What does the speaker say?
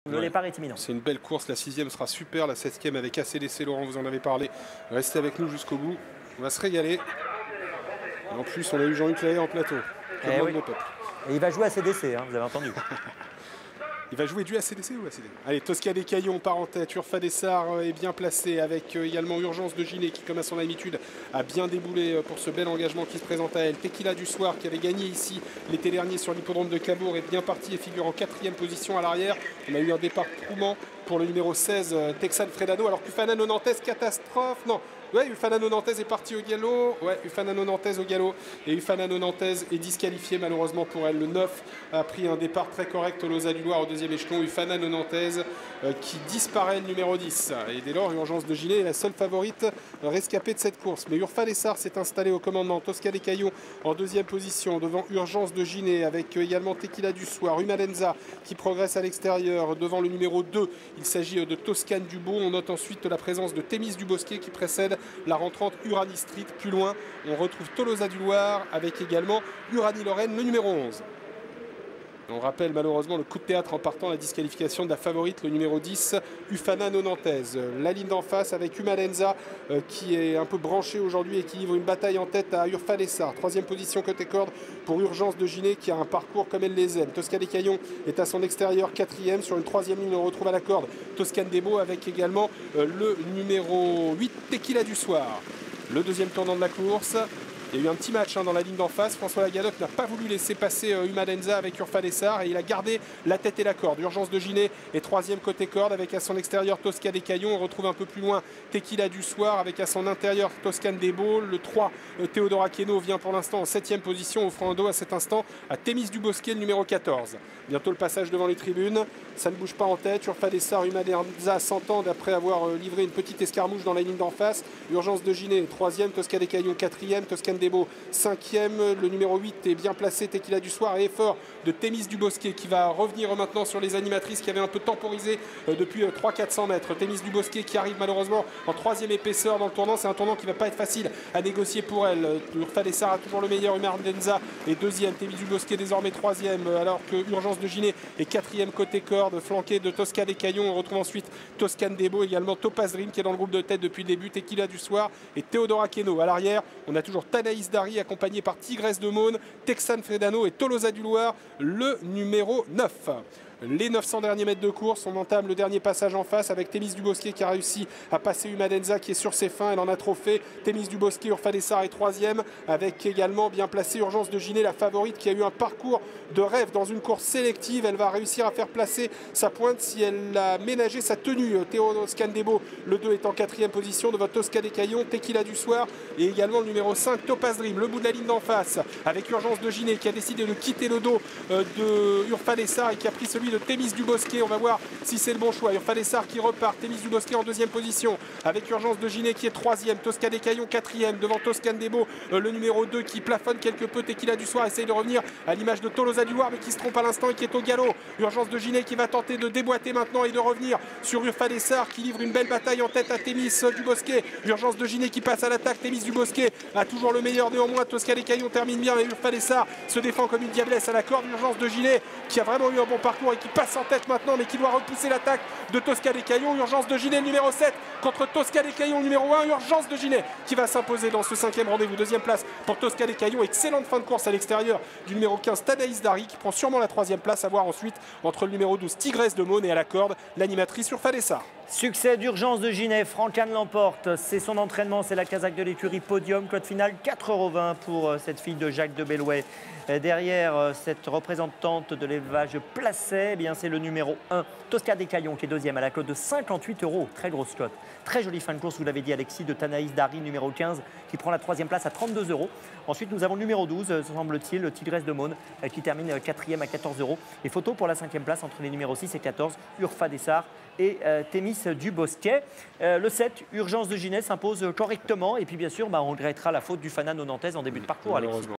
Le départ est imminent. C'est une belle course, la 6e sera super, la 7e avec ACDC, Laurent vous en avez parlé. Restez avec nous jusqu'au bout, on va se régaler. Et en plus on a eu Jean-Luc Lahaye en plateau, comme Oui. le peuple. Et il va jouer ACDC, hein, vous avez entendu. Il va jouer du ACDC ou ACD? Allez, Tosca des Caillons part en tête. Urfa Dessart est bien placé avec également Urgence de Giné qui, comme à son habitude, a bien déboulé pour ce bel engagement qui se présente à elle. Tequila du Soir qui avait gagné ici l'été dernier sur l'hippodrome de Cabourg est bien parti et figure en 4e position à l'arrière. On a eu un départ proumant pour le numéro 16, Texan Fredano. Alors qu'Ufanano Nantes, catastrophe. Non. Ouais, Ufanano Nantes est parti au galop. Ouais, Ufanano Nantes au galop. Et Ufanano Nantes est disqualifié malheureusement pour elle. Le 9 a pris un départ très correct au Losa du Loir au 2e échelon. Ufanano Nantes qui disparaît le numéro 10. Et dès lors, Urgence de Giné est la seule favorite rescapée de cette course. Mais Urfa Dessart s'est installé au commandement. Tosca des Caillons en 2e position devant Urgence de Giné avec également Tequila du Soir. Humalenza qui progresse à l'extérieur devant le numéro 2. Il s'agit de Toscane Dubo. On note ensuite la présence de Thémis du Bosquet qui précède la rentrante Uranie Street. Plus loin, on retrouve Tolosa du Loir avec également Uranie Lorraine, le numéro 11. On rappelle malheureusement le coup de théâtre en partant la disqualification de la favorite, le numéro 10, Ufanano Nantes. La ligne d'en face avec Humalenza qui est un peu branché aujourd'hui et qui livre une bataille en tête à Urfa Dessart. 3e position côté corde pour Urgence de Giné qui a un parcours comme elle les aime. Tosca des Caillons est à son extérieur, 4e. Sur une 3e ligne, on retrouve à la corde Toscane Debo avec également le numéro 8, Tequila du Soir. Le 2e tournant de la course. Il y a eu un petit match dans la ligne d'en face. François Lagalotte n'a pas voulu laisser passer Humalenza avec Urfa Dessart et il a gardé la tête et la corde. Urgence de Giné est 3e côté corde avec à son extérieur Tosca des Caillons. On retrouve un peu plus loin Tequila du Soir avec à son intérieur Toscane Debo. Le 3, Théodora Keno vient pour l'instant en 7e position, offrant un dos à cet instant à Thémis du Bosquet, le numéro 14. Bientôt le passage devant les tribunes. Ça ne bouge pas en tête. Urfa Dessart, Humalenza s'entendent après avoir livré une petite escarmouche dans la ligne d'en face. Urgence de Giné 3e, Tosca des Caillons 4e, Toscane Debo 5e, le numéro 8 est bien placé, Tequila du Soir et effort de Thémis du Bosquet qui va revenir maintenant sur les animatrices qui avaient un peu temporisé depuis 300-400 mètres. Thémis du Bosquet qui arrive malheureusement en 3e épaisseur dans le tournant. C'est un tournant qui ne va pas être facile à négocier pour elle. Urfa Dessart a toujours le meilleur, Humalenza est 2e, Thémis du Bosquet désormais 3e, alors que Urgence de Giné est 4e côté corde, flanqué de Tosca des Caillons. On retrouve ensuite Toscane Debo, également Topaz Dream qui est dans le groupe de tête depuis le début, Tequila du Soir et Théodora Keno. À l'arrière, on a toujours Tanaïs Dari accompagné par Tigresse de Maune, Texan Fredano et Tolosa du Loir, le numéro 9. Les 900 derniers mètres de course, on entame le dernier passage en face avec Thémis du Bosquet qui a réussi à passer Humalenza qui est sur ses fins, elle en a trop fait. Thémis du Bosquet, Urfa Dessart est 3e avec également bien placé Urgence de Giné, la favorite qui a eu un parcours de rêve dans une course sélective. Elle va réussir à faire placer sa pointe si elle a ménagé sa tenue. Toscane Debo, le 2 est en 4e position devant Tosca des Caillons, Tequila du Soir et également le numéro 5, Topaz Dream. Le bout de la ligne d'en face avec Urgence de Giné qui a décidé de quitter le dos de Urfa Dessart et qui a pris celui de Thémis du Bosquet. On va voir si c'est le bon choix. Urfa Dessart qui repart, Thémis du Bosquet en 2e position avec Urgence de Giné qui est 3e, Tosca des Caillons 4e devant Toscane Debo, le numéro 2 qui plafonne quelque peu. Tequila du Soir essaye de revenir à l'image de Tolosa du Loir mais qui se trompe à l'instant et qui est au galop. Urgence de Giné qui va tenter de déboîter maintenant et de revenir sur Urfa Dessart qui livre une belle bataille en tête à Thémis du Bosquet. Urgence de Giné qui passe à l'attaque, Thémis du Bosquet a toujours le meilleur néanmoins. Tosca des Caillons termine bien et Urfa Dessart se défend comme une diablesse à la corde. Urgence de Giné qui a vraiment eu un bon parcours et qui passe en tête maintenant mais qui doit repousser l'attaque de Tosca des Caillons. Urgence de Giné numéro 7 contre Tosca des Caillons numéro 1. Urgence de Giné qui va s'imposer dans ce 5e rendez-vous. 2e place pour Tosca des Caillons. Excellente fin de course à l'extérieur du numéro 15 Tanaïs Dari qui prend sûrement la 3e place, à voir ensuite entre le numéro 12 Tigresse de Maune et à la corde l'animatrice Urfa Dessart. Succès d'Urgence de Giné, Franck-Anne l'emporte, c'est son entraînement, c'est la casaque de l'écurie Podium, cote finale 4,20 € pour cette fille de Jacques de Bellouet. Derrière cette représentante de l'élevage Placet, eh bien c'est le numéro 1, Tosca des Caillons qui est 2e à la cote de 58 €, très grosse cote. Très jolie fin de course, vous l'avez dit Alexis, de Tanaïs Dari, numéro 15, qui prend la 3e place à 32 €. Ensuite nous avons le numéro 12, semble-t-il, Tigresse de Maune, qui termine 4e à 14 €. Et photo pour la 5e place entre les numéros 6 et 14, Urfa Dessart et Thémis du Bosquet. Le 7, Urgence de Giné, s'impose correctement. Et puis bien sûr, on regrettera la faute du Fanano Nantes en début de parcours, Alexis.